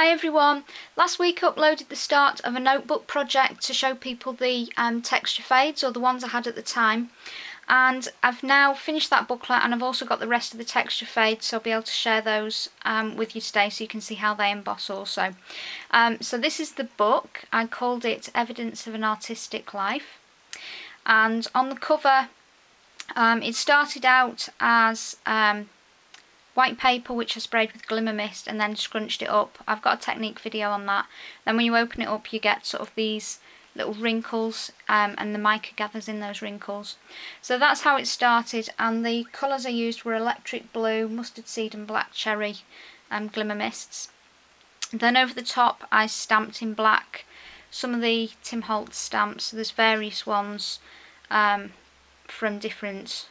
Hi everyone, last week I uploaded the start of a notebook project to show people the texture fades, or the ones I had at the time, and I've now finished that booklet and I've also got the rest of the texture fades, so I'll be able to share those with you today so you can see how they emboss also. So this is the book. I called it Evidence of an Artistic Life, and on the cover it started out as white paper which I sprayed with glimmer mist and then scrunched it up. I've got a technique video on that. Then when you open it up you get sort of these little wrinkles and the mica gathers in those wrinkles. So that's how it started, and the colours I used were electric blue, mustard seed and black cherry glimmer mists. Then over the top I stamped in black some of the Tim Holtz stamps. So there's various ones from different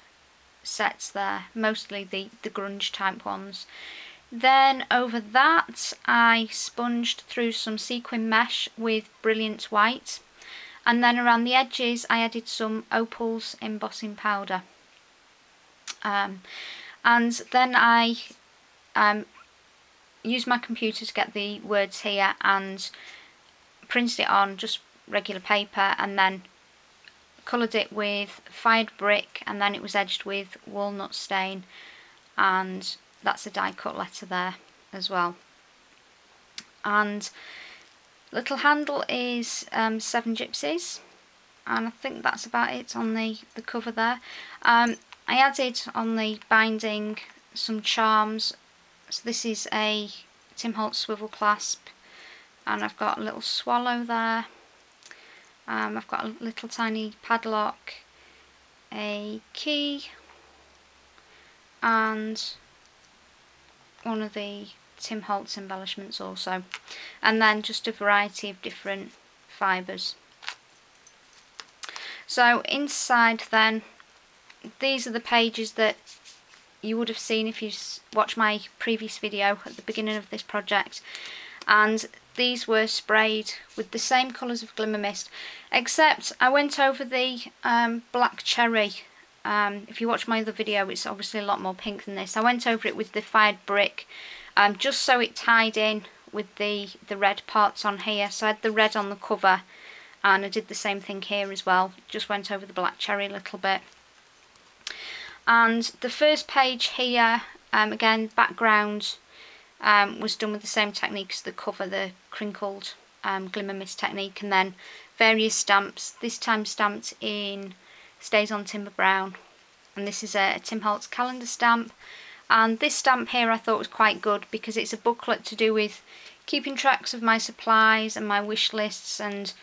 sets there, mostly the grunge type ones. Then over that I sponged through some sequin mesh with brilliant white, and then around the edges I added some opals embossing powder, and then I used my computer to get the words here and printed it on just regular paper, and then coloured it with fired brick, and then it was edged with walnut stain, and that's a die cut letter there as well. And little handle is 7 gypsies, and I think that's about it on the cover there. I added on the binding some charms. So this is a Tim Holtz swivel clasp, and I've got a little swallow there. I've got a little tiny padlock, a key, and one of the Tim Holtz embellishments also, and then just a variety of different fibres. So inside then, these are the pages that you would have seen if you watched my previous video at the beginning of this project, and these were sprayed with the same colours of glimmer mist, except I went over the black cherry. If you watch my other video, it's obviously a lot more pink than this. I went over it with the fired brick, just so it tied in with the red parts on here. So I had the red on the cover, and I did the same thing here as well, just went over the black cherry a little bit. And the first page here, again background, was done with the same technique as the cover, the crinkled glimmer mist technique, and then various stamps, this time stamped in Stays on Timber Brown, and this is a Tim Holtz calendar stamp. And this stamp here I thought was quite good because it's a booklet to do with keeping tracks of my supplies and my wish lists and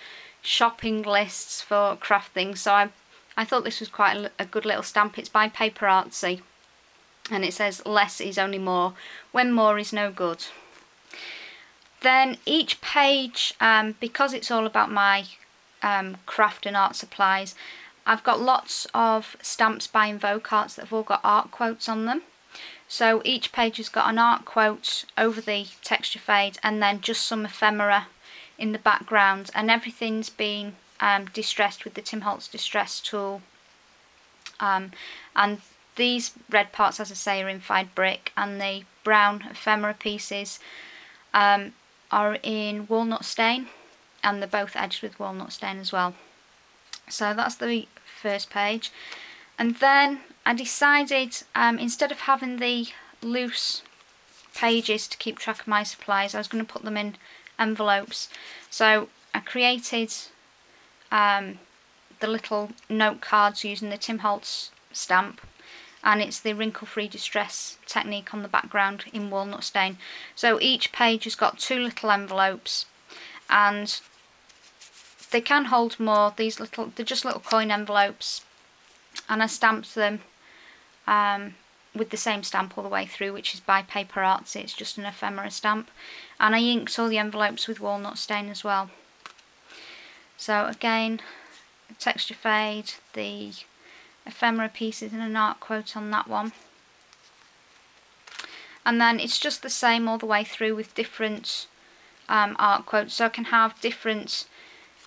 shopping lists for craft things, so I thought this was quite a good little stamp. It's by Paper Artsy, and it says less is only more when more is no good. Then each page, because it's all about my craft and art supplies, I've got lots of stamps by Invoke Arts that have all got art quotes on them. So each page has got an art quote over the texture fade, and then just some ephemera in the background, and everything's been distressed with the Tim Holtz distress tool, and these red parts, as I say, are in fired brick, and the brown ephemera pieces are in walnut stain, and they're both edged with walnut stain as well. So that's the first page. And then I decided, instead of having the loose pages to keep track of my supplies, I was going to put them in envelopes. So I created the little note cards using the Tim Holtz stamp, and it's the wrinkle-free distress technique on the background in walnut stain. So each page has got 2 little envelopes, and they can hold more. These little, they're just little coin envelopes, and I stamped them with the same stamp all the way through, which is by Paper Artsy. It's just an ephemera stamp, and I inked all the envelopes with walnut stain as well. So again, texture fade, the ephemera pieces and an art quote on that one, and then it's just the same all the way through with different art quotes. So I can have different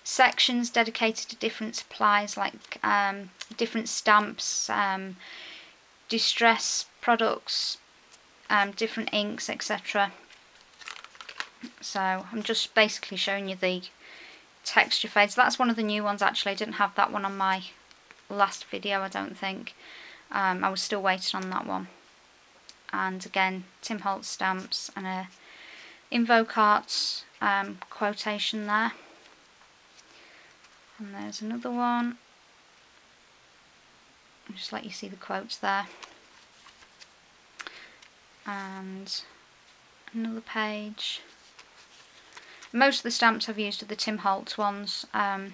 sections dedicated to different supplies, like different stamps, distress products, different inks, etc. So I'm just basically showing you the texture fades. That's one of the new ones actually. I didn't have that one on my last video, I don't think. I was still waiting on that one. And again, Tim Holtz stamps and a Invoke Arts quotation there. And there's another one. I'll just let you see the quotes there. And another page. Most of the stamps I've used are the Tim Holtz ones, and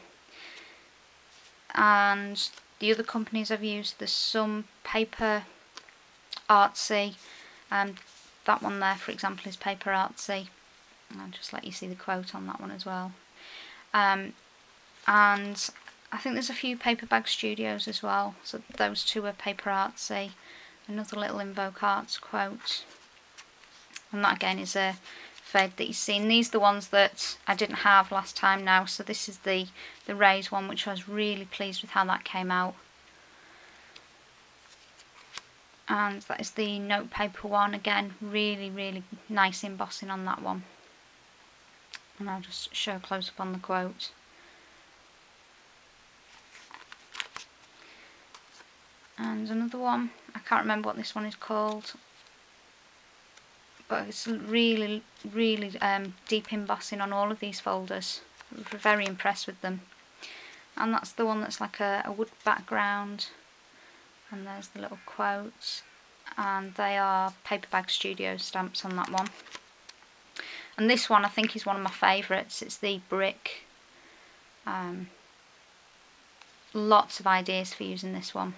the other companies I've used, there's some Paper Artsy. That one there, for example, is Paper Artsy. I'll just let you see the quote on that one as well. And I think there's a few Paper Bag Studios as well, so those two are Paper Artsy. Another little Invoke Arts quote, and that again is a fade that you've seen. These are the ones that I didn't have last time now, so this is the raised one, which I was really pleased with how that came out. And that is the note paper one, again really nice embossing on that one. And I'll just show a close up on the quote. And another one, I can't remember what this one is called, but it's really deep embossing on all of these folders. We're very impressed with them. And that's the one that's like a wood background, and there's the little quotes, and they are Paper Bag Studio stamps on that one. And this one I think is one of my favourites. It's the brick. Lots of ideas for using this one.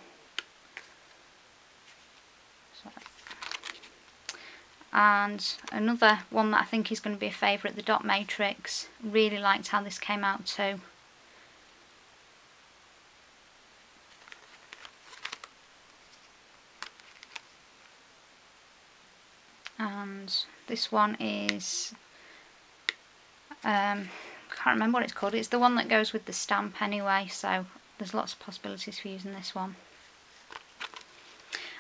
And another one that I think is going to be a favourite, the dot matrix. Really liked how this came out too. And this one is, can't remember what it's called. It's the one that goes with the stamp anyway, so there's lots of possibilities for using this one.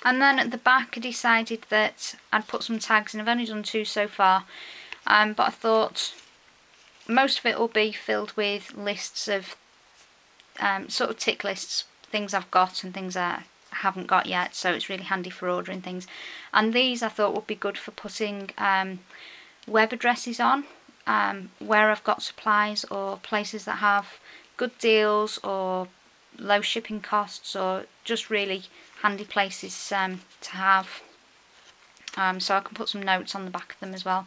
And then at the back I decided that I'd put some tags in. I've only done 2 so far, but I thought most of it will be filled with lists of sort of tick lists, things I've got and things I haven't got yet, so it's really handy for ordering things. And these I thought would be good for putting web addresses on, where I've got supplies or places that have good deals or low shipping costs, or just really handy places to have, so I can put some notes on the back of them as well.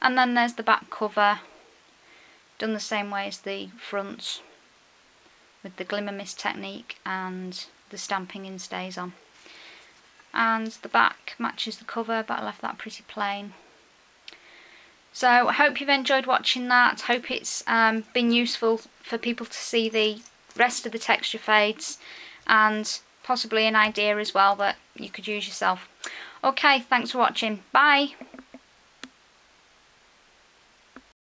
And then there's the back cover, done the same way as the front with the glimmer mist technique and the stamping in stays on. And the back matches the cover, but I left that pretty plain. So I hope you've enjoyed watching that. Hope it's been useful for people to see the rest of the texture fades, and possibly an idea as well that you could use yourself. Okay, thanks for watching. Bye!